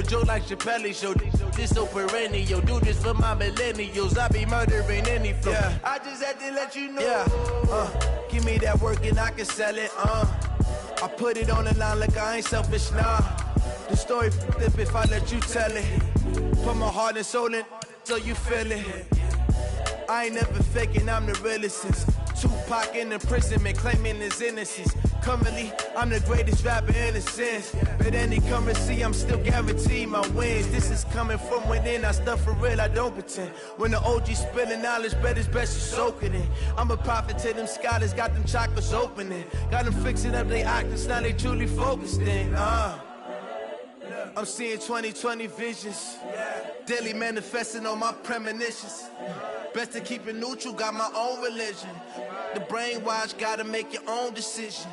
Joe like Chappelle show, this so perennial. Do this for my millennials. I be murdering any flow. Yeah. I just had to let you know. Yeah. Give me that work and I can sell it. I put it on the line like I ain't selfish, nah. The story flip if I let you tell it. Put my heart and soul in so you feel it. I ain't never faking, I'm the realest since Tupac in imprisonment, claiming his innocence. Currently, I'm the greatest rapper in a sense. But any currency, I'm still guaranteed my wins. This is coming from within, I stuff for real, I don't pretend. When the OG spilling knowledge, bet it's best you soak it in. I'm a prophet to them scholars, got them chakras opening. Got them fixing up their octaves, now they truly focused in. I'm seeing 2020 visions. Daily manifesting on my premonitions. Best to keep it neutral, got my own religion. The brainwash, gotta make your own decision.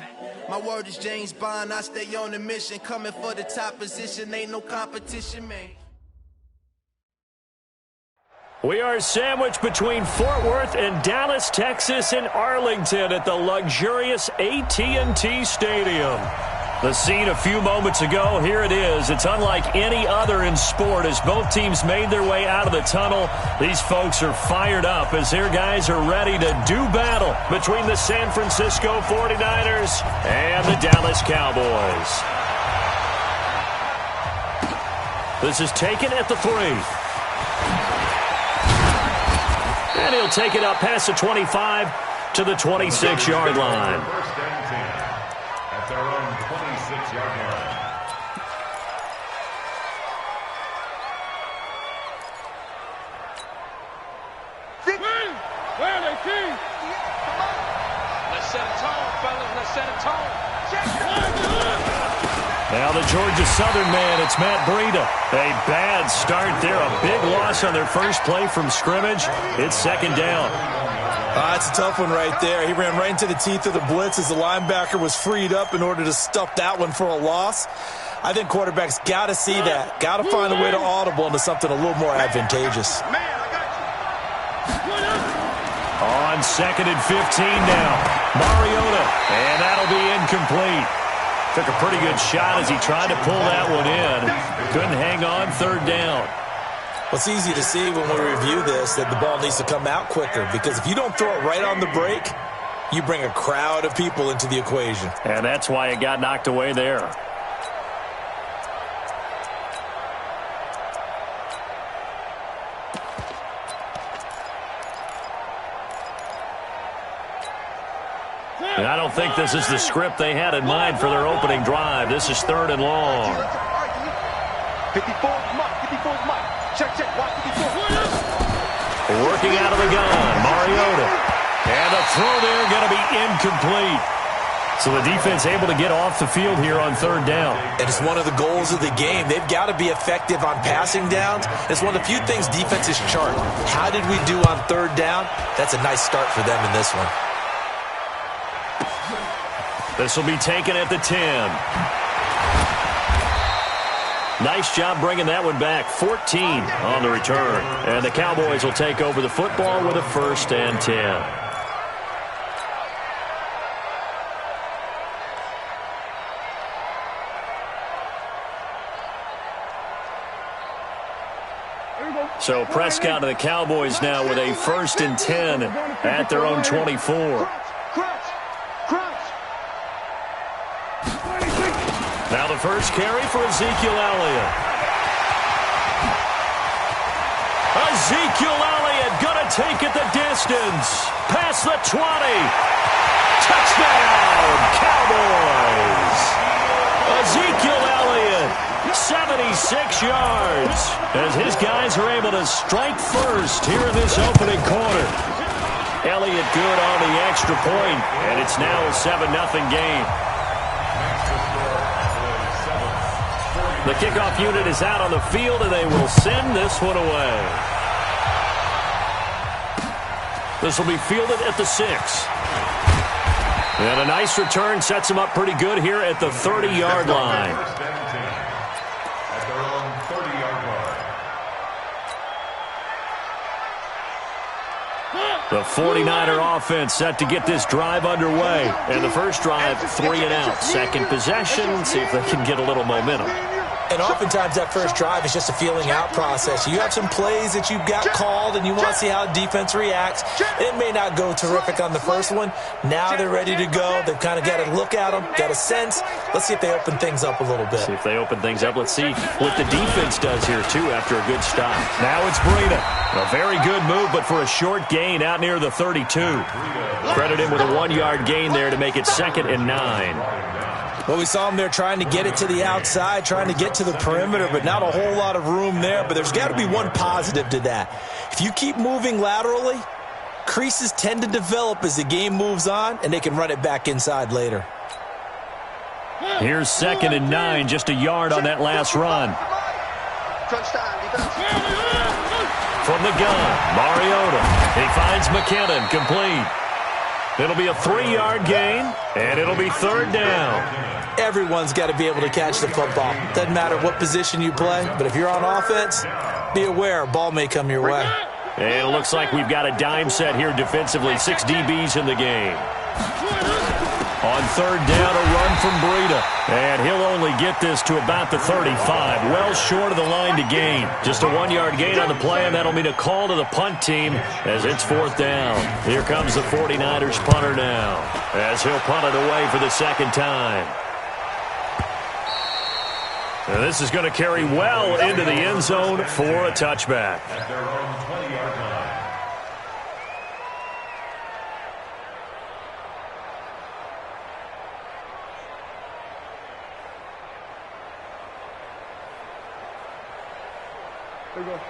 My word is James Bond, I stay on the mission. Coming for the top position, ain't no competition, man. We are sandwiched between Fort Worth and Dallas, Texas, and Arlington at the luxurious AT&T Stadium. The scene a few moments ago, here it is. It's unlike any other in sport as both teams made their way out of the tunnel. These folks are fired up as their guys are ready to do battle between the San Francisco 49ers and the Dallas Cowboys. This is taken at the 3. And he'll take it up past the 25 to the 26-yard line. At their own 26-yard line. Where are they, team? Let's set a tone, fellas. Let's set a tone. Now the Georgia Southern man, it's Matt Breida. A bad start there, a big loss on their first play from scrimmage. It's second down. That's a tough one right there. He ran right into the teeth of the blitz as the linebacker was freed up in order to stuff that one for a loss. I think quarterbacks got to see that. Got to find a way to audible into something a little more advantageous. On 2nd and 15 now. Mariota, and that'll be incomplete. Took a pretty good shot as he tried to pull that one in. Couldn't hang on, third down. Well, it's easy to see when we review this that the ball needs to come out quicker, because if you don't throw it right on the break, you bring a crowd of people into the equation. And that's why it got knocked away there. And I don't think this is the script they had in mind for their opening drive. This is 3rd and long. 54's Mike. 54's Mike. Check, watch 54. Working out of the gun, Mariota. And the throw there going to be incomplete. So the defense able to get off the field here on 3rd down. And it's one of the goals of the game. They've got to be effective on passing downs. It's one of the few things defenses chart. How did we do on 3rd down? That's a nice start for them in this one. This will be taken at the 10. Nice job bringing that one back. 14 on the return. And the Cowboys will take over the football with a 1st and 10. So Prescott and the Cowboys now with a 1st and 10 at their own 24. Now the first carry for Ezekiel Elliott. Ezekiel Elliott going to take it the distance. Past the 20. Touchdown, Cowboys. Ezekiel Elliott, 76 yards. As his guys are able to strike first here in this opening quarter. Elliott good on the extra point, and it's now a 7-0 game. The kickoff unit is out on the field, and they will send this one away. This will be fielded at the 6. And a nice return sets them up pretty good here at the 30-yard line. At their own 30-yard line. The 49er offense set to get this drive underway. And the first drive, 3 and out. Second possession, see if they can get a little momentum. And oftentimes that first drive is just a feeling out process. You have some plays that you've got called and you want to see how defense reacts. It may not go terrific on the first one. Now they're ready to go. They've kind of got to look at them, got a sense. Let's see if they open things up a little bit. See if they open things up. Let's see what the defense does here, too, after a good stop. Now it's Breida. A very good move, but for a short gain out near the 32. Credit him with a 1-yard gain there to make it 2nd and 9. Well, we saw him there trying to get it to the outside, trying to get to the perimeter, but not a whole lot of room there. But there's got to be one positive to that. If you keep moving laterally, creases tend to develop as the game moves on, and they can run it back inside later. Here's 2nd and 9, just a yard on that last run. From the gun, Mariota. He finds McKinnon, complete. It'll be a 3-yard gain, and it'll be 3rd down. Everyone's got to be able to catch the football. Doesn't matter what position you play, but if you're on offense, be aware a ball may come your way. And it looks like we've got a dime set here defensively. 6 DBs in the game. On 3rd down, a run from Breida. And he'll only get this to about the 35. Well short of the line to gain. Just a 1-yard gain on the play, and that'll mean a call to the punt team as it's 4th down. Here comes the 49ers punter now as he'll punt it away for the 2nd time. And this is going to carry well into the end zone for a touchback. At their own 20-yard line.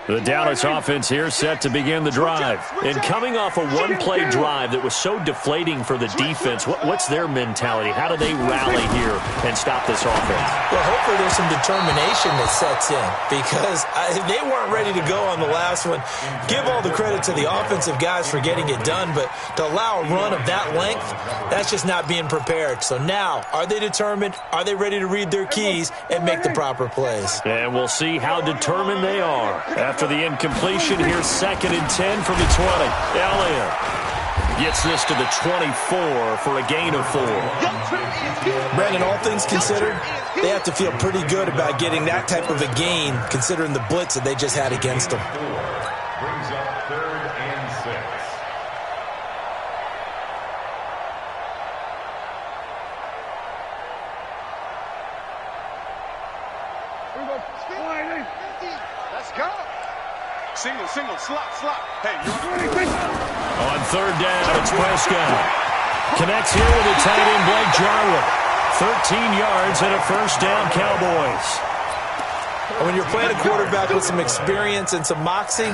The Dallas offense here set to begin the drive. And coming off a one-play drive that was so deflating for the defense, what's their mentality? How do they rally here and stop this offense? Well, hopefully there's some determination that sets in because they weren't ready to go on the last one. Give all the credit to the offensive guys for getting it done, but to allow a run of that length, that's just not being prepared. So now, are they determined? Are they ready to read their keys and make the proper plays? And we'll see how determined they are. After the incompletion, here's 2nd and 10 from the 20. Elliott gets this to the 24 for a gain of 4. Brandon, all things considered, they have to feel pretty good about getting that type of a gain considering the blitz that they just had against them. Brings up 3rd and 6. Let's go. Single, slot. Hey, you On 3rd down, it's Prescott. Connects here with a tight end, Blake Jarwin. 13 yards and a 1st down, Cowboys. When you're playing a quarterback with some experience and some moxie,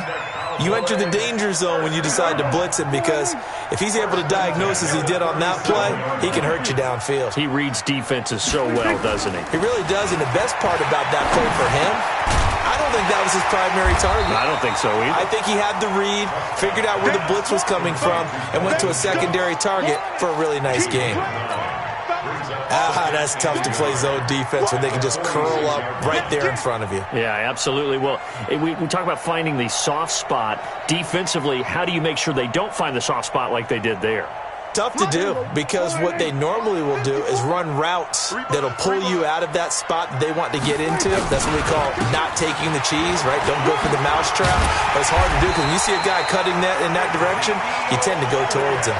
you enter the danger zone when you decide to blitz him because if he's able to diagnose as he did on that play, he can hurt you downfield. He reads defenses so well, doesn't he? He really does, and the best part about that play for him, I don't think that was his primary target. I don't think so either. I think he had the read, figured out where the blitz was coming from, and went to a secondary target for a really nice game. That's tough to play zone defense when they can just curl up right there in front of you. Yeah, absolutely. Well, we talk about finding the soft spot. Defensively, how do you make sure they don't find the soft spot like they did there? Tough to do because what they normally will do is run routes that'll pull you out of that spot that they want to get into. That's what we call not taking the cheese, right? Don't go for the mousetrap. But it's hard to do because when you see a guy cutting that in that direction, you tend to go towards him.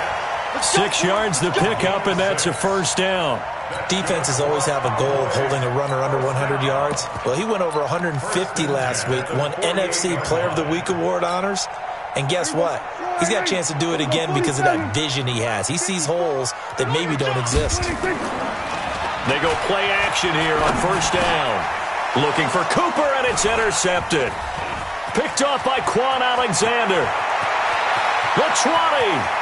6 yards the pickup, and that's a 1st down. Defenses always have a goal of holding a runner under 100 yards. Well, he went over 150 last week, won NFC Player of the Week award honors. And guess what? He's got a chance to do it again because of that vision he has. He sees holes that maybe don't exist. They go play action here on 1st down. Looking for Cooper, and it's intercepted. Picked off by Quan Alexander. The 20.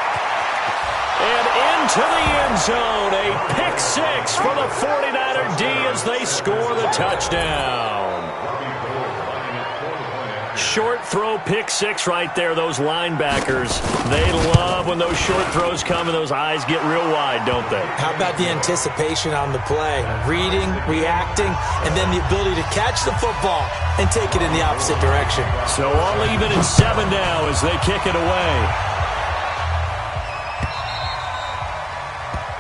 And into the end zone. A pick 6 for the 49er D as they score the touchdown. Short throw, pick 6 right there. Those linebackers, they love when those short throws come and those eyes get real wide, don't they? How about the anticipation on the play? Reading, reacting, and then the ability to catch the football and take it in the opposite direction. So all even at 7 now as they kick it away.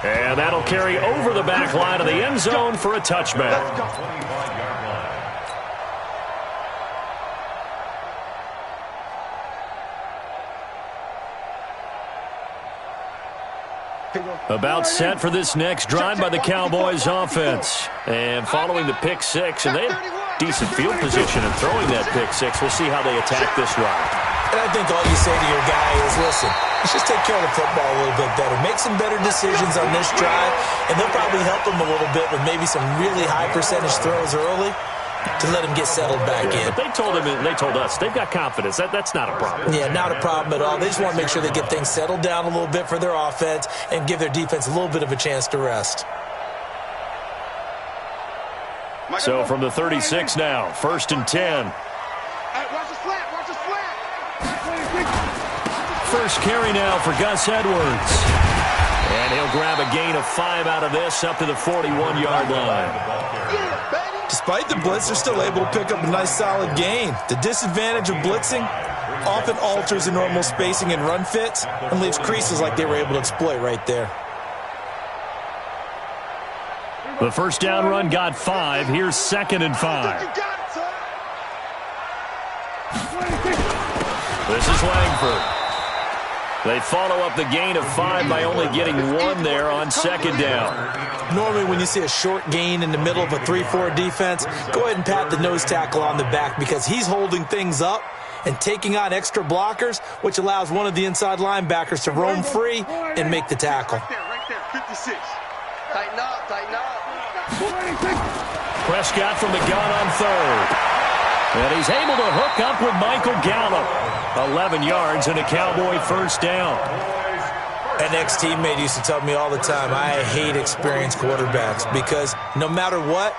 And that'll carry over the back line of the end zone for a touchback. About set for this next drive by the Cowboys offense. And following the pick six, and they have decent field position in throwing that pick six. We'll see how they attack this drive. And I think all you say to your guy is, listen, let's just take care of the football a little bit better. Make some better decisions on this drive, and they'll probably help him a little bit with maybe some really high percentage throws early to let him get settled back in. But they told him, and they told us, they've got confidence. That's not a problem. Yeah, not a problem at all. They just want to make sure they get things settled down a little bit for their offense and give their defense a little bit of a chance to rest. So from the 36 now, 1st and 10. Watch the slant, watch the slant. First carry now for Gus Edwards. And he'll grab a gain of 5 out of this up to the 41-yard line. Despite the blitz, they're still able to pick up a nice solid gain. The disadvantage of blitzing often alters the normal spacing and run fits and leaves creases like they were able to exploit right there. The first down run got 5. Here's 2nd and 5. This is Langford. They follow up the gain of 5 by only getting 1 there on 2nd down. Normally when you see a short gain in the middle of a 3-4 defense, go ahead and pat the nose tackle on the back because he's holding things up and taking on extra blockers, which allows one of the inside linebackers to roam free and make the tackle. Right there, 56. Tighten up, tighten up. Prescott from the gun on 3rd. And he's able to hook up with Michael Gallup. 11 yards and a Cowboy first down. An ex-teammate used to tell me all the time, I hate experienced quarterbacks because no matter what,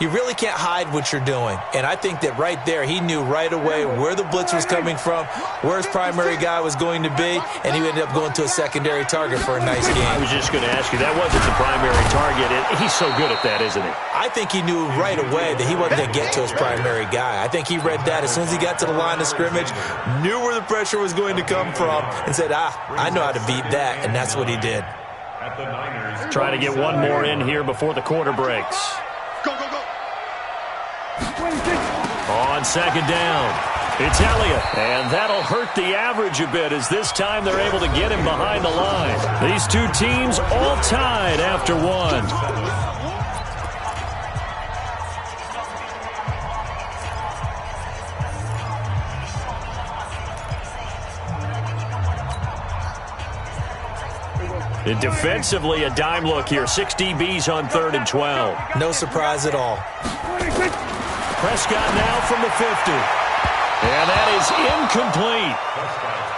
you really can't hide what you're doing. And I think that right there, he knew right away where the blitz was coming from, where his primary guy was going to be, and he ended up going to a secondary target for a nice game. I was just going to ask you, that wasn't the primary target. He's so good at that, isn't he? I think he knew right away that he wasn't going to get to his primary guy. I think he read that as soon as he got to the line of scrimmage, knew where the pressure was going to come from, and said, I know how to beat that, and that's what he did. Try to get one more in here before the quarter breaks. Go, go, go. On 2nd down, it's Elliott, and that'll hurt the average a bit as this time they're able to get him behind the line. These two teams all tied after 1. And defensively, a dime look here. 6 DBs on 3rd and 12. No surprise at all. Prescott now from the 50. And that is incomplete.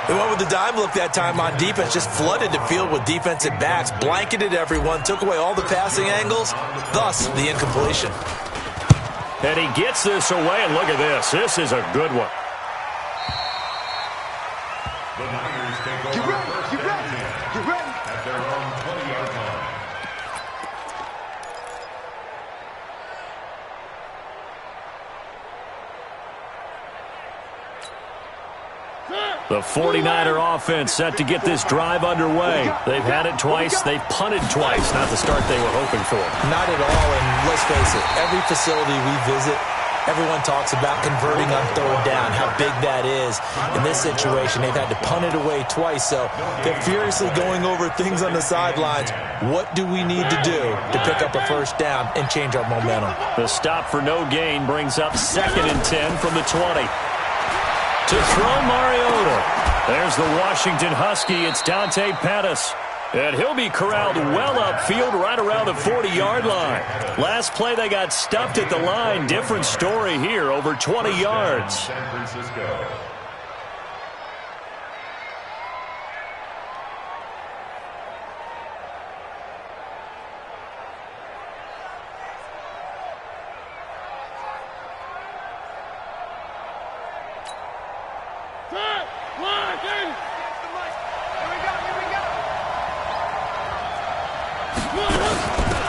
They went with the dime look that time on defense, just flooded the field with defensive backs, blanketed everyone, took away all the passing angles, thus the incompletion. And he gets this away, and look at this. This is a good one. The Niners take over first and 10 at their own 20-yard line. The 49er offense set to get this drive underway. They've had it twice. They've punted twice. Not the start they were hoping for. Not at all, and let's face it, every facility we visit, everyone talks about converting on 3rd down, how big that is. In this situation, they've had to punt it away twice, so they're furiously going over things on the sidelines. What do we need to do to pick up a first down and change our momentum? The stop for no gain brings up 2nd and 10 from the 20. To throw Mariota. There's the Washington Husky. It's Dante Pettis. And he'll be corralled well upfield right around the 40-yard line. Last play, they got stuffed at the line. Different story here, over 20 yards. San Francisco.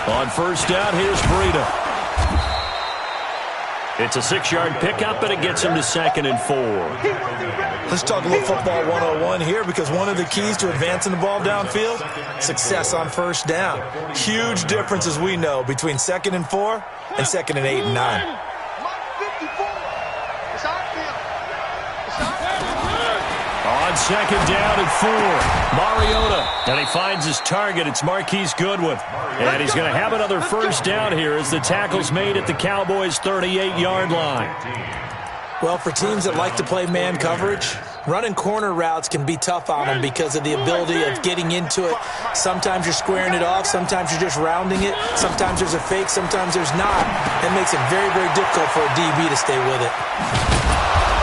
On 1st down, here's Breida. It's a 6-yard pickup, and it gets him to 2nd and 4. Let's talk a little football 101 here because one of the keys to advancing the ball downfield, success on 1st down. Huge difference, as we know, between 2nd and 4 and 2nd and 8 and 9. On second down and 4. Mariota. And he finds his target. It's Marquise Goodwin. And he's going to have another first down here as the tackle's made at the Cowboys' 38-yard line. Well, for teams that like to play man coverage, running corner routes can be tough on them because of the ability of getting into it. Sometimes you're squaring it off. Sometimes you're just rounding it. Sometimes there's a fake. Sometimes there's not. It makes it very, very difficult for a DB to stay with it.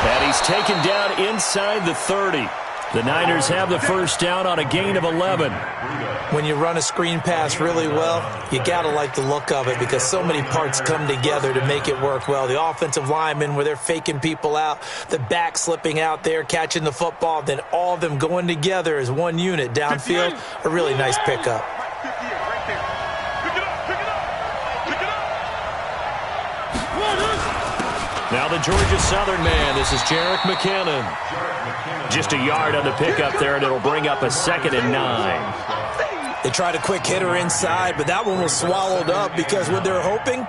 And he's taken down inside the 30. The Niners have the first down on a gain of 11. When you run a screen pass really well, you got to like the look of it because so many parts come together to make it work well. The offensive linemen, where they're faking people out, the back slipping out there, catching the football, then all of them going together as one unit downfield, a really nice pickup. Now the Georgia Southern man, this is Jerick McKinnon. Just a yard on the pickup there, and it'll bring up a 2nd and 9. They tried a quick hitter inside, but that one was swallowed up because what they're hoping,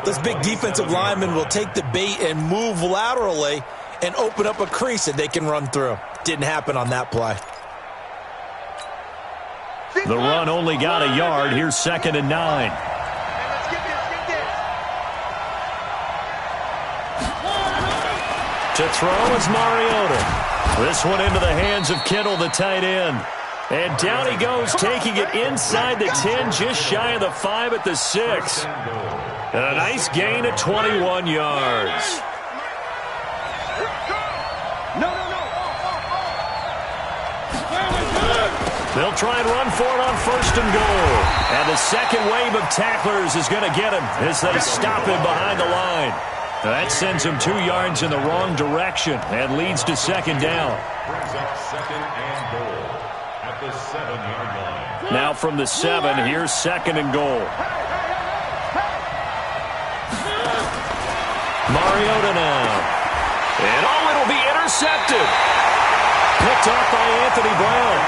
those big defensive linemen will take the bait and move laterally and open up a crease that they can run through. Didn't happen on that play. The run only got a yard. Here's 2nd and 9. To throw is Mariota. This one into the hands of Kittle, the tight end. And down he goes, taking it inside the 10, just shy of the 5 at the 6. And a nice gain at 21 yards. They'll try and run for it on 1st and goal. And the second wave of tacklers is going to get him as they stop him behind the line. That sends him 2 yards in the wrong direction and leads to 2nd down. Brings up 2nd and goal at the 7-yard line. Now from the 7, here's 2nd and goal. Mariota now. And it'll be intercepted. Picked off by Anthony Brown.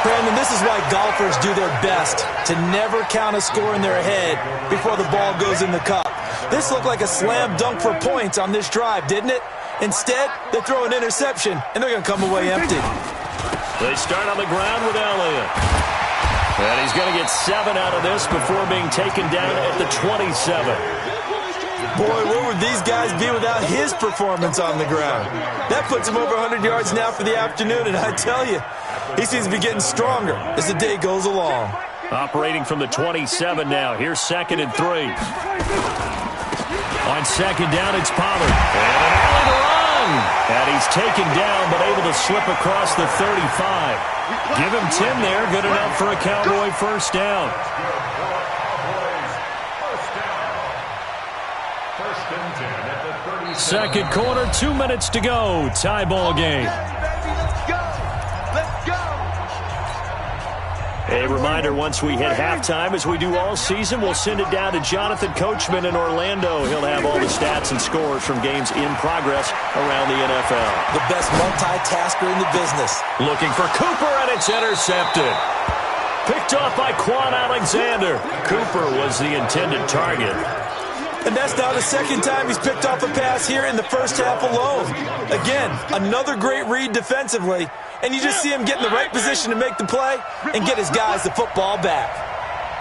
Brandon, this is why golfers do their best to never count a score in their head before the ball goes in the cup. This looked like a slam dunk for points on this drive, didn't it? Instead, they throw an interception, and they're going to come away empty. They start on the ground with Elliott. And he's going to get 7 out of this before being taken down at the 27. Boy, where would these guys be without his performance on the ground? That puts him over 100 yards now for the afternoon, and I tell you, he seems to be getting stronger as the day goes along. Operating from the 27 now. Here's 2nd and 3. On 2nd down, it's Pollard. And an alley to run. And he's taken down, but able to slip across the 35. Give him 10 there. Good enough for a Cowboy first down. Second quarter, 2 minutes to go. Tie ball game. A reminder, once we hit halftime, as we do all season, we'll send it down to Jonathan Coachman in Orlando. He'll have all the stats and scores from games in progress around the NFL. The best multitasker in the business. Looking for Cooper, and it's intercepted. Picked off by Quan Alexander. Cooper was the intended target. And that's now the 2nd time he's picked off a pass here in the first half alone. Again, another great read defensively. And you just see him get in the right position to make the play and get his guys the football back.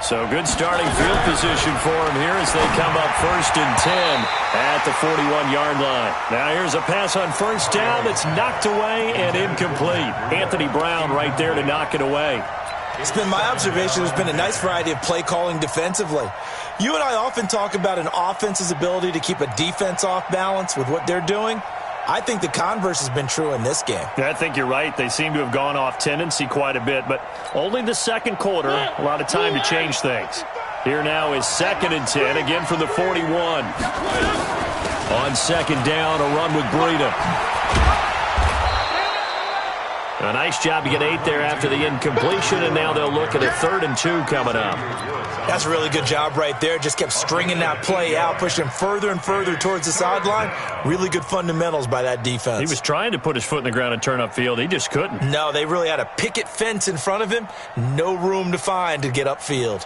So good starting field position for him here as they come up 1st and 10 at the 41-yard line. Now here's a pass on 1st down that's knocked away and incomplete. Anthony Brown right there to knock it away. It's been my observation there's been a nice variety of play calling defensively. You and I often talk about an offense's ability to keep a defense off balance with what they're doing. I think the converse has been true in this game. I think you're right. They seem to have gone off tendency quite a bit, but only the second quarter, a lot of time to change things. Here now is 2nd and 10, again from the 41. On 2nd down, a run with Breida. A nice job to get 8 there after the incompletion, and now they'll look at a 3rd and 2 coming up. That's a really good job right there. Just kept stringing that play out, pushing further and further towards the sideline. Really good fundamentals by that defense. He was trying to put his foot in the ground and turn upfield. He just couldn't. No, they really had a picket fence in front of him. No room to find to get upfield.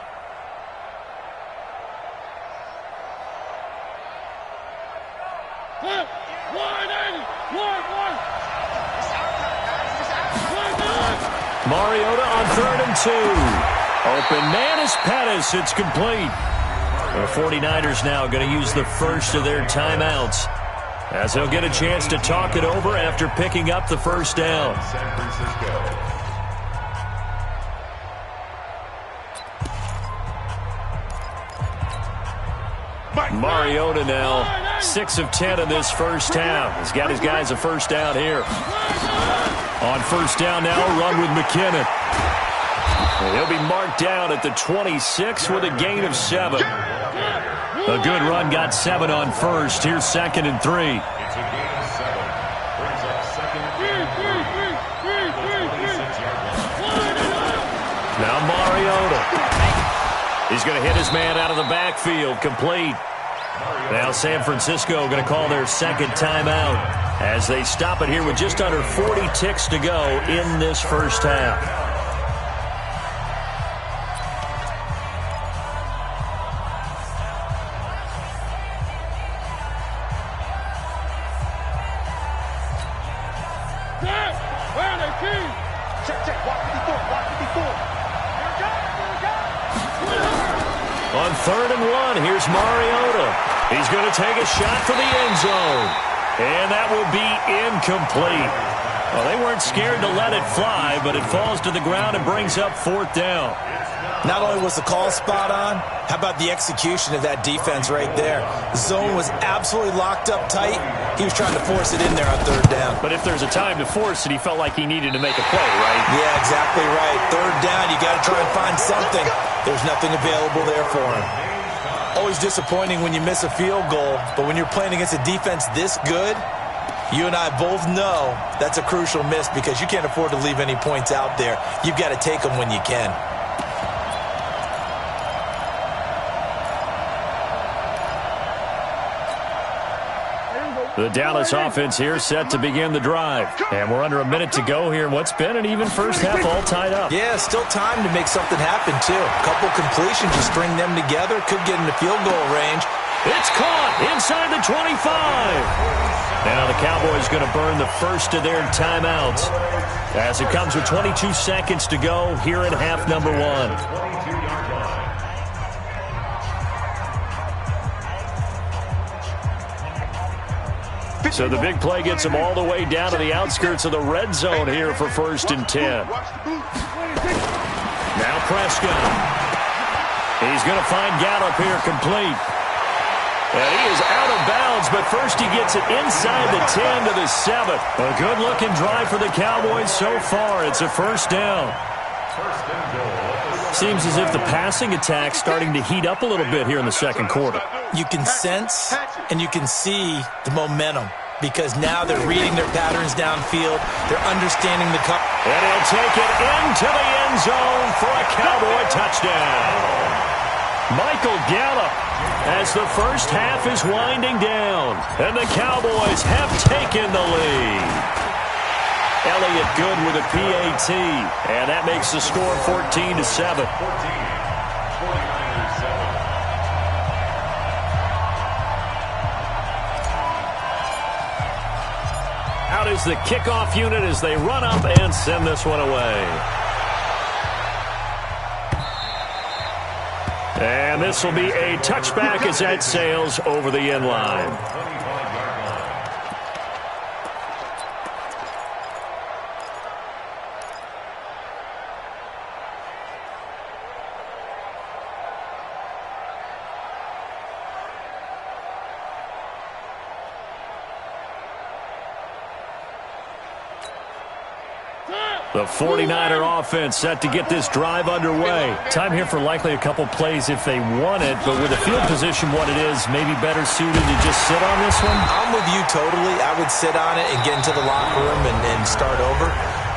Mariota on 3rd and 2. Open man is Pettis. It's complete. The 49ers now going to use the first of their timeouts, as they'll get a chance to talk it over after picking up the first down. San Francisco. Mariota now 6 of 10 in this first half. He's got his guys a first down here. On first down now, run with McKinnon. He'll be marked down at the 26 with a gain of 7. A good run got 7 on first. Here's 2nd and 3. It's a gain of 7. Brings up 2nd and 3. Now Mariota. He's going to hit his man out of the backfield. Complete. Now San Francisco going to call their second timeout as they stop it here with just under 40 ticks to go in this first half. On 3rd and 1, here's Mariota. He's going to take a shot for the end zone. And that will be incomplete. Well, they weren't scared to let it fly, but it falls to the ground and brings up 4th down. Not only was the call spot on, how about the execution of that defense right there? The zone was absolutely locked up tight. He was trying to force it in there on 3rd down. But if there's a time to force it, he felt like he needed to make a play, right? Yeah, exactly right. 3rd down, you got to try and find something. There's nothing available there for him. Always disappointing when you miss a field goal, but when you're playing against a defense this good, you and I both know that's a crucial miss because you can't afford to leave any points out there. You've got to take them when you can. The Dallas offense here set to begin the drive. And we're under a minute to go here in what's been an even first half, all tied up. Yeah, still time to make something happen, too. A couple completions, you string them together, could get into field goal range. It's caught inside the 25. Now the Cowboys going to burn the first of their timeouts as it comes with 22 seconds to go here in half number 1. So the big play gets him all the way down to the outskirts of the red zone here for 1st and 10. Now Prescott. He's going to find Gallup here complete. And he is out of bounds, but first he gets it inside the 10 to the 7. A good-looking drive for the Cowboys so far. It's a first down. Seems as if the passing attack's starting to heat up a little bit here in the second quarter. You can sense and you can see the momentum because now they're reading their patterns downfield. They're understanding the cover. And he'll take it into the end zone for a Cowboy touchdown. Michael Gallup as the first half is winding down. And the Cowboys have taken the lead. Elliott good with a PAT, and that makes the score 14-7. Out is the kickoff unit as they run up and send this one away. And this will be a touchback as that sails over the end line. The 49er offense set to get this drive underway. Time here for likely a couple plays if they want it, but with the field position what it is, maybe better suited to just sit on this one? I'm with you totally. I would sit on it and get into the locker room and start over.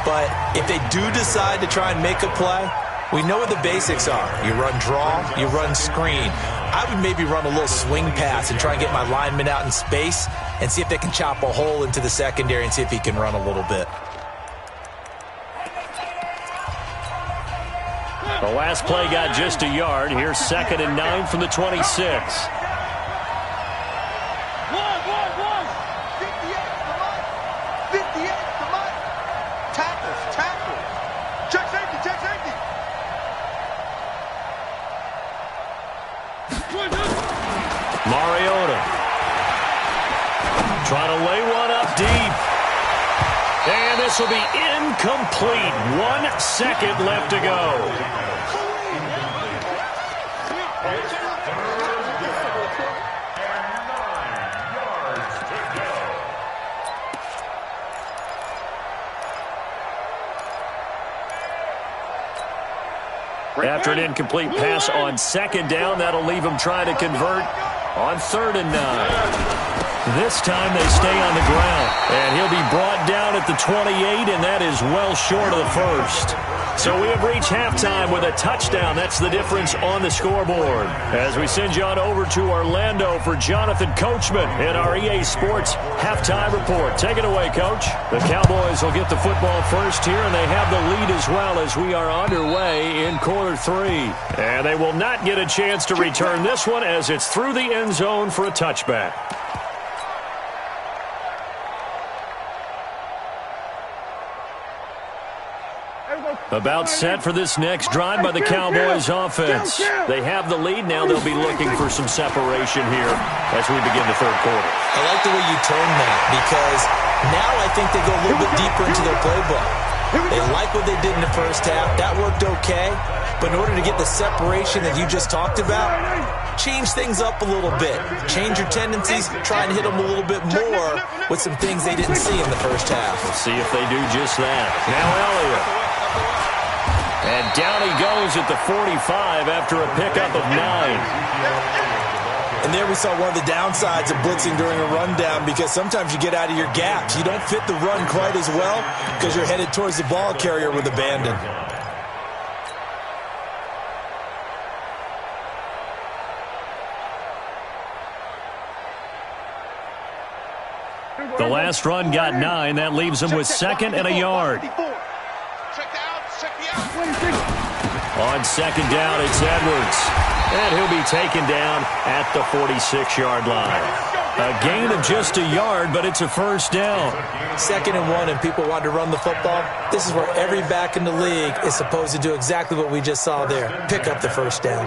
But if they do decide to try and make a play, we know what the basics are. You run draw, you run screen. I would maybe run a little swing pass and try and get my lineman out in space and see if they can chop a hole into the secondary and see if he can run a little bit. The last play got just a yard. Here's 2nd and 9 from the 26. 58, come on. 58, come on. Tackle. Check. Mariota. Trying to lay one up deep. And this will be incomplete. 1 second left to go. After an incomplete pass on 2nd down, that'll leave him trying to convert on 3rd and 9. This time they stay on the ground, and he'll be brought down at the 28, and that is well short of the first. So we have reached halftime with a touchdown. That's the difference on the scoreboard. As we send you on over to Orlando for Jonathan Coachman in our EA Sports halftime report. Take it away, Coach. The Cowboys will get the football first here, and they have the lead as well as we are underway in quarter 3. And they will not get a chance to return this one as it's through the end zone for a touchback. About set for this next drive by the Cowboys offense. They have the lead. Now they'll be looking for some separation here as we begin the 3rd quarter. I like the way you turn that because now I think they go a little bit deeper into their playbook. They like what they did in the first half. That worked okay. But in order to get the separation that you just talked about, change things up a little bit. Change your tendencies. Try and hit them a little bit more with some things they didn't see in the first half. We'll see if they do just that. Now Elliott. And down he goes at the 45 after a pickup of 9. And there we saw one of the downsides of blitzing during a rundown because sometimes you get out of your gaps. You don't fit the run quite as well because you're headed towards the ball carrier with abandon. The last run got 9. That leaves him with 2nd and a yard. On 2nd down, it's Edwards. And he'll be taken down at the 46-yard line. A gain of just a yard, but it's a first down. 2nd and 1, and people want to run the football. This is where every back in the league is supposed to do exactly what we just saw there. Pick up the first down.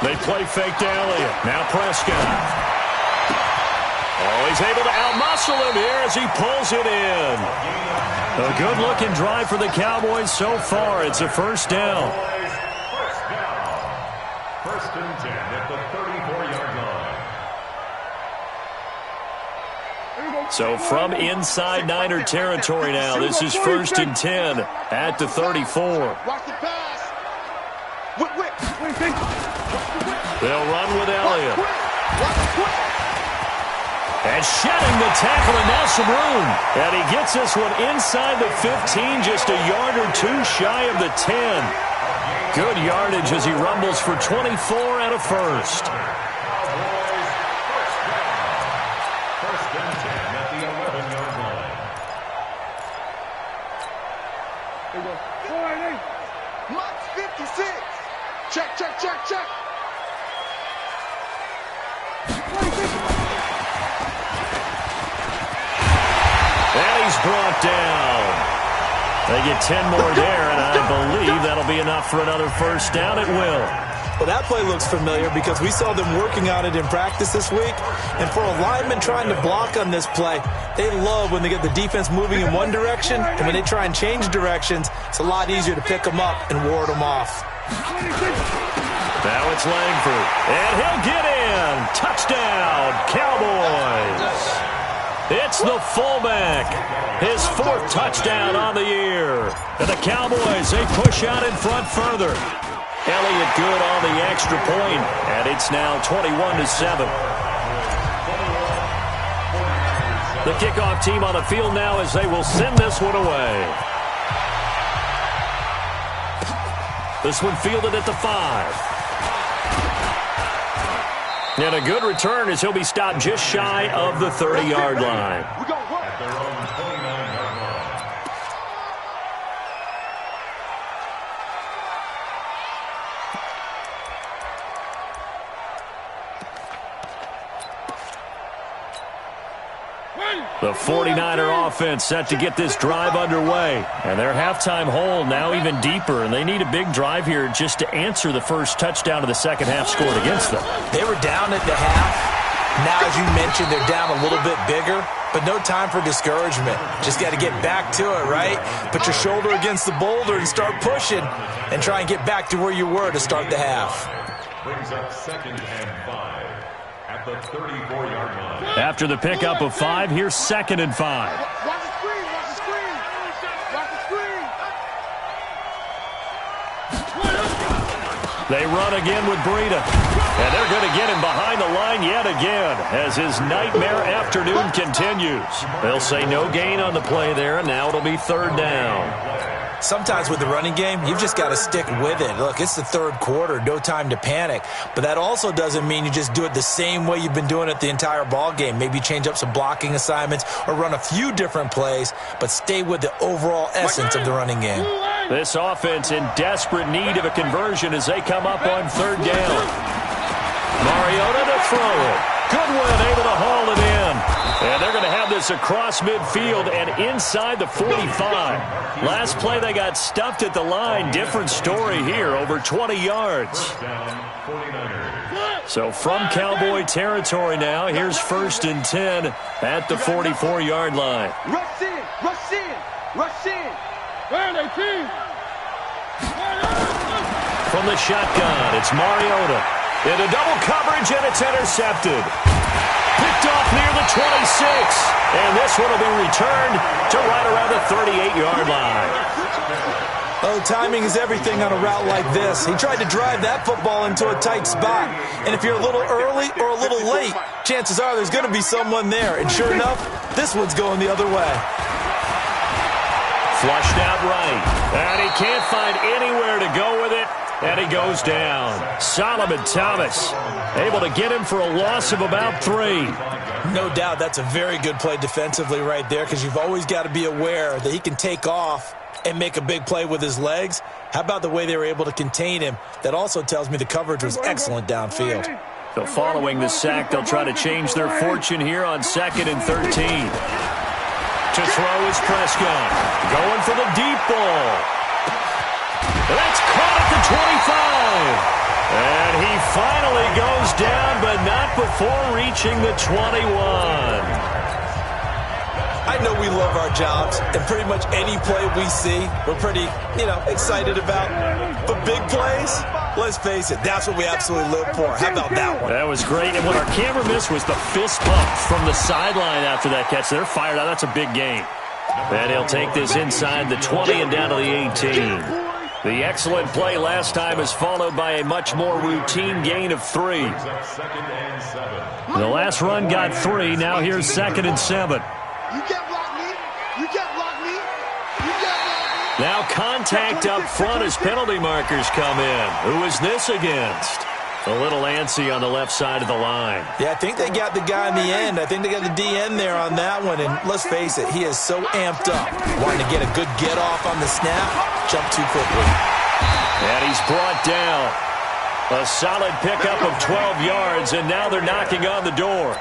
They play fake to Elliott. Now Prescott. Oh, he's able to outmuscle him here as he pulls it in. A good-looking drive for the Cowboys so far. It's a first down. First and 10 at the 34-yard line. So from inside Niner territory now, this is 1st and 10 at the 34. They'll run with Elliott. And shedding the tackle, and now some room. And he gets this one inside the 15, just a yard or 2 shy of the 10. Good yardage as he rumbles for 24 and a first. First and 10 at the 11-yard line. Max 56. Check, check, check, check. And he's brought down. They get 10 more there, and I believe that'll be enough for another first down. It will. Well, that play looks familiar because we saw them working on it in practice this week. And for a lineman trying to block on this play, they love when they get the defense moving in one direction, and when they try and change directions, it's a lot easier to pick them up and ward them off. Now it's Langford, and he'll get in. Touchdown, Cowboys. It's the fullback. His 4th touchdown on the year. And the Cowboys, they push out in front further. Elliott good on the extra point, and it's now 21-7. The kickoff team on the field now as they will send this one away. This one fielded at the 5. And a good return as he'll be stopped just shy of the 30-yard line. At their own 29-yard line. The 49er offense set to get this drive underway. And their halftime hole now even deeper, and they need a big drive here just to answer the first touchdown of the second half scored against them. They were down at the half. Now, as you mentioned, they're down a little bit bigger, but no time for discouragement. Just got to get back to it, right? Put your shoulder against the boulder and start pushing and try and get back to where you were to start the half. Brings up 2nd and 5 at the 34-yard line. After the pickup of 5, here's 2nd and 5. Watch the screen, watch the screen. Watch the screen. They run again with Breida. And they're going to get him behind the line yet again as his nightmare afternoon continues. They'll say no gain on the play there, and now it'll be 3rd down. Sometimes with the running game, you've just got to stick with it. Look, it's the 3rd quarter, no time to panic. But that also doesn't mean you just do it the same way you've been doing it the entire ball game. Maybe change up some blocking assignments or run a few different plays, but stay with the overall essence of the running game. This offense in desperate need of a conversion as they come up on 3rd down. Mariota to throw it. Goodwin able to haul it in. And they're going to have this across midfield and inside the 45. Last play they got stuffed at the line. Different story here, over 20 yards. So from Cowboy territory now, here's 1st and 10 at the 44-yard line. Rush in, rush in, rush in. Where are they, team? From the shotgun, it's Mariota. Into double coverage, and it's intercepted. Picked off near the 26. And this one will be returned to right around the 38-yard line. Oh, timing is everything on a route like this. He tried to drive that football into a tight spot. And if you're a little early or a little late, chances are there's going to be someone there. And sure enough, this one's going the other way. Flushed out right. And he can't find anywhere to go with it. And he goes down. Solomon Thomas able to get him for a loss of about 3. No doubt that's a very good play defensively right there, because you've always got to be aware that he can take off and make a big play with his legs. How about the way they were able to contain him? That also tells me the coverage was excellent downfield. So following the sack, they'll try to change their fortune here on 2nd and 13. To throw is Prescott. Going for the deep ball. That's caught at the 25. And he finally goes down, but not before reaching the 21. I know we love our jobs, and pretty much any play we see, we're pretty, excited about. But big plays, let's face it, that's what we absolutely live for. How about that one? That was great. And what our camera missed was the fist pump from the sideline after that catch. They're fired out. That's a big gain. And he'll take this inside the 20 and down to the 18. The excellent play last time is followed by a much more routine gain of 3. The last run got 3. Now here's 2nd and 7. You can't block me. You can't block me. You can't block me. Now contact up front as penalty markers come in. Who is this against? A little antsy on the left side of the line. Yeah, I think they got the guy in the end. I think they got the DN there on that one. And let's face it, he is so amped up. Wanting to get a good get off on the snap, jump too quickly. And he's brought down. A solid pickup of 12 yards, and now they're knocking on the door.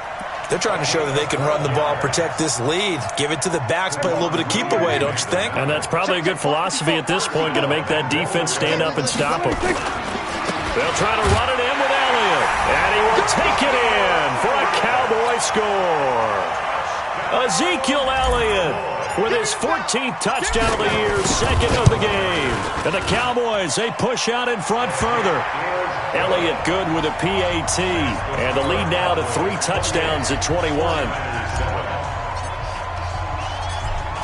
They're trying to show that they can run the ball, protect this lead. Give it to the backs, play a little bit of keep away, don't you think? And that's probably a good philosophy at this point, going to make that defense stand up and stop them. They'll try to run it in with Elliott, and he will take it in for a Cowboy score. Ezekiel Elliott with his 14th touchdown of the year, 2nd of the game. And the Cowboys, they push out in front further. Elliott good with a PAT, and the lead now to 3 touchdowns at 21.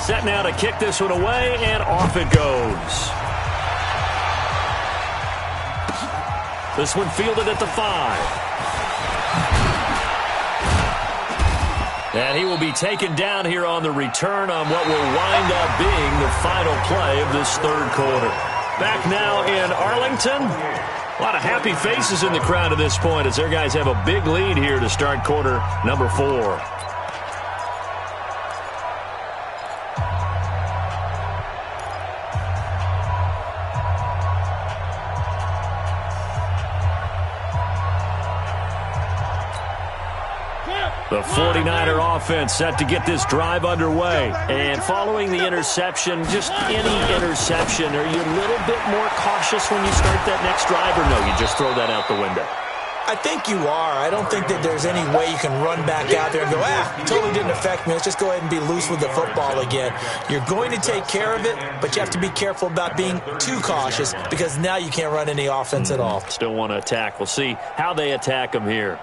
Set now to kick this one away, and off it goes. This one fielded at the 5. And he will be taken down here on the return on what will wind up being the final play of this 3rd quarter. Back now in Arlington. A lot of happy faces in the crowd at this point as their guys have a big lead here to start quarter number 4. Clip. The 49er offense set to get this drive underway. And following the interception, just any interception, are you a little bit more cautious when you start that next drive, or no, you just throw that out the window? I think you are. I don't think that there's any way you can run back out there and go, totally didn't affect me. Let's just go ahead and be loose with the football again. You're going to take care of it, but you have to be careful about being too cautious because now you can't run any offense at all. Still want to attack. We'll see how they attack them here.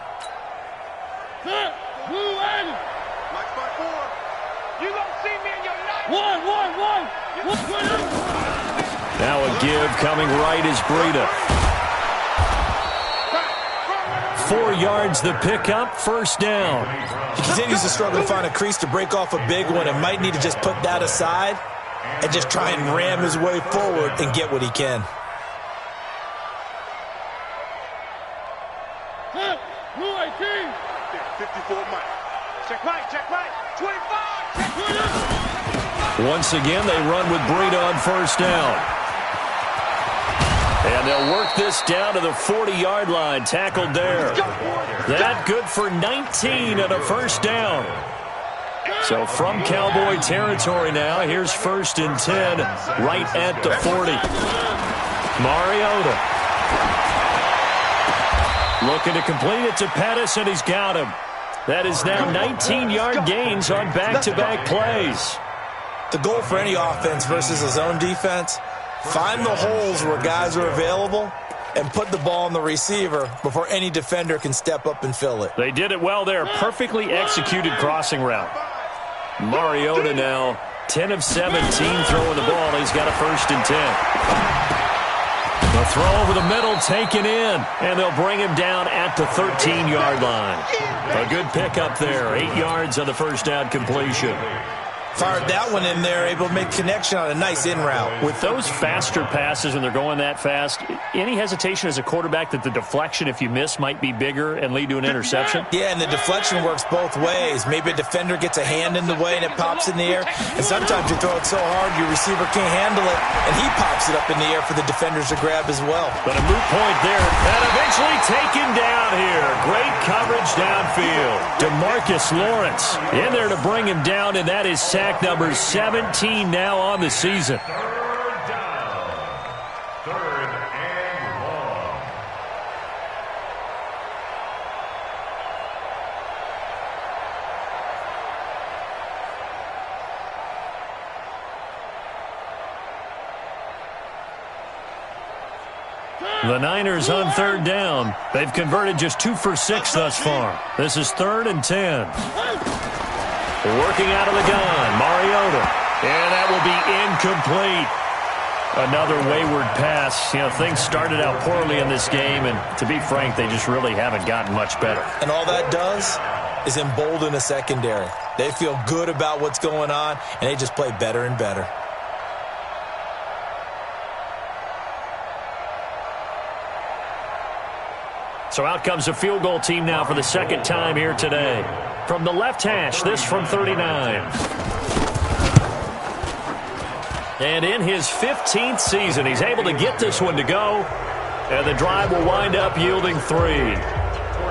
Now a give coming right is Breida. 4 yards the pickup, first down. He continues to struggle to find a crease to break off a big one and might need to just put that aside and just try and ram his way forward and get what he can. Once again, they run with Breida on first down. And they'll work this down to the 40-yard line, tackled there. That good for 19 and a first down. So from Cowboy territory now, here's 1st and 10, right at the 40. Mariota. Looking to complete it to Pettis, and he's got him. That is now 19-yard gains on back-to-back plays. The goal for any offense versus a zone defense, find the holes where guys are available and put the ball on the receiver before any defender can step up and fill it. They did it well there. Perfectly executed crossing route. Mariota now 10 of 17 throwing the ball. He's got a 1st and 10. The throw over the middle taken in, and they'll bring him down at the 13-yard line. A good pickup there. 8 yards on the first down completion. Fired that one in there, able to make connection on a nice in route. With those faster passes when they're going that fast, any hesitation as a quarterback that the deflection, if you miss, might be bigger and lead to an interception? Yeah, and the deflection works both ways. Maybe a defender gets a hand in the way and it pops in the air. And sometimes you throw it so hard your receiver can't handle it, and he pops it up in the air for the defenders to grab as well. But a moot point there. And eventually taken down here. Great coverage downfield. DeMarcus Lawrence in there to bring him down, and that is sack number 17 now on the season. 3rd down. 3rd and long. The Niners on 3rd down. They've converted just 2 for 6 thus far. This is 3rd and 10. Working out of the gun, Mariota. And that will be incomplete. Another wayward pass. You know, things started out poorly in this game, and to be frank, they just really haven't gotten much better. And all that does is embolden a secondary. They feel good about what's going on, and they just play better and better. So out comes the field goal team now for the 2nd time here today. From the left hash, this from 39. And in his 15th season, he's able to get this one to go. And the drive will wind up yielding 3.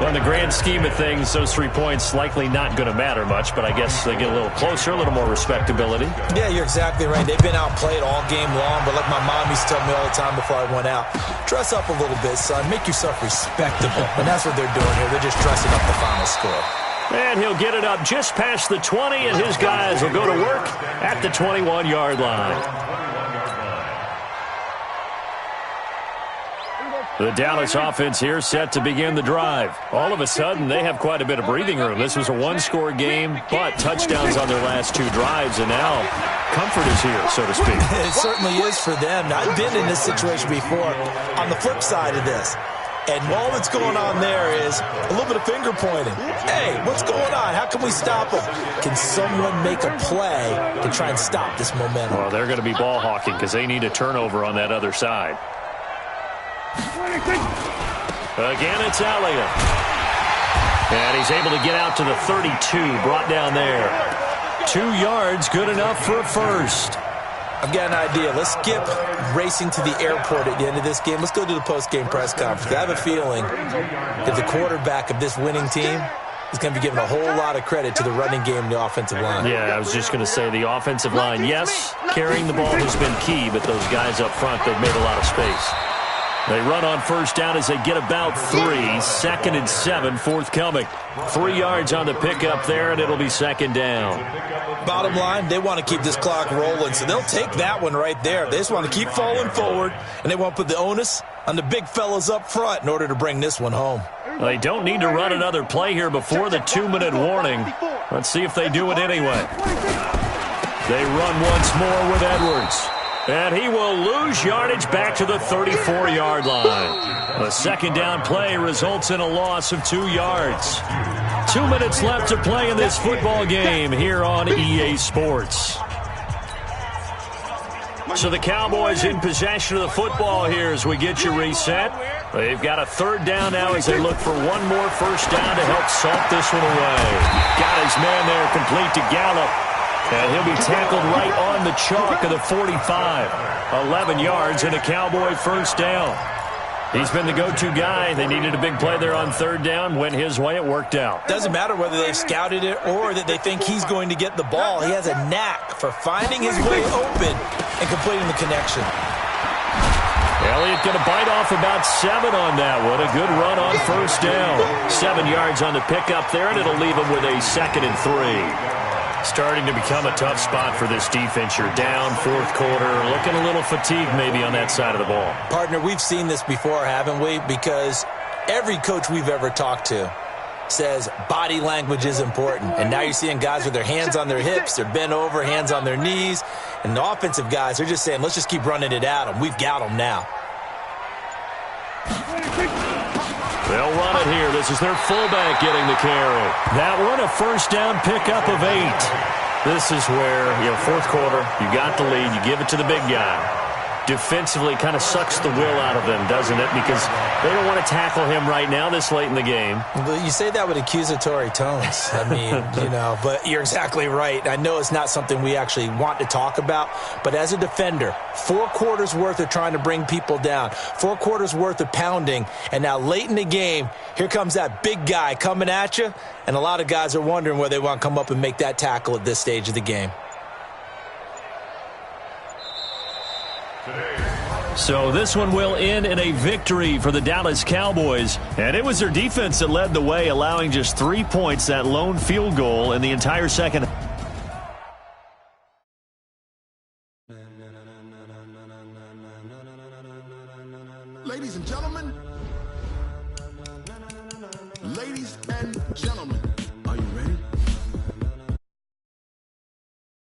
In the grand scheme of things, those 3 points likely not going to matter much, but I guess they get a little closer, a little more respectability. Yeah, you're exactly right. They've been outplayed all game long, but like my mom used to tell me all the time before I went out, dress up a little bit, son. Make yourself respectable. And that's what they're doing here. They're just dressing up the final score. And he'll get it up just past the 20, and his guys will go to work at the 21-yard line. The Dallas offense here set to begin the drive. All of a sudden, they have quite a bit of breathing room. This was a one-score game, but touchdowns on their last 2 drives, and now comfort is here, so to speak. It certainly is for them. Now, I've been in this situation before. On the flip side of this, and all that's going on there is a little bit of finger pointing. Hey, what's going on? How can we stop them? Can someone make a play to try and stop this momentum? Well, they're going to be ball hawking because they need a turnover on that other side. Again, it's Elliott. And he's able to get out to the 32, brought down there. 2 yards, good enough for a first. I've got an idea. Let's skip racing to the airport at the end of this game. Let's go to the post-game press conference. I have a feeling that the quarterback of this winning team is going to be given a whole lot of credit to the running game and the offensive line. Yeah, I was just going to say the offensive line, yes, carrying the ball has been key, but those guys up front, they've made a lot of space. They run on first down as they get about 3. 2nd and 7 forthcoming. 3 yards on the pickup there, and it'll be 2nd down. Bottom line, they want to keep this clock rolling, so they'll take that one right there. They just want to keep falling forward, and they want to put the onus on the big fellas up front in order to bring this one home. They don't need to run another play here before the 2-minute warning. Let's see if they do it anyway. They run once more with Edwards. And he will lose yardage back to the 34-yard line. The 2nd down play results in a loss of 2 yards. 2 minutes left to play in this football game here on EA Sports. So the Cowboys in possession of the football here as we get you reset. They've got a 3rd down now as they look for one more first down to help salt this one away. Got his man there complete to Gallup. And he'll be tackled right on the chalk of the 45. 11 yards and a Cowboy first down. He's been the go-to guy. They needed a big play there on 3rd down. Went his way. It worked out. Doesn't matter whether they've scouted it or that they think he's going to get the ball. He has a knack for finding his way open and completing the connection. Elliott going to bite off about 7 on that one. A good run on first down. 7 yards on the pickup there, and it'll leave him with a 2nd and 3. Starting to become a tough spot for this defense. You're down 4th quarter, looking a little fatigued maybe on that side of the ball. Partner, we've seen this before, haven't we? Because every coach we've ever talked to says body language is important. And now you're seeing guys with their hands on their hips, they're bent over, hands on their knees. And the offensive guys, they're just saying, let's just keep running it at them. We've got them now. They'll run it here. This is their fullback getting the carry. That one, a first down pickup of 8. This is where, 4th quarter, you got the lead, you give it to the big guy. Defensively kind of sucks the will out of them, doesn't it? Because they don't want to tackle him right now this late in the game. Well, you say that with accusatory tones. I mean, but you're exactly right. I know it's not something we actually want to talk about, but as a defender, 4 quarters worth of trying to bring people down, 4 quarters worth of pounding, and now late in the game, here comes that big guy coming at you, and a lot of guys are wondering whether they want to come up and make that tackle at this stage of the game. So this one will end in a victory for the Dallas Cowboys. And it was their defense that led the way, allowing just 3 points, that lone field goal in the entire second. Ladies and gentlemen, are you ready?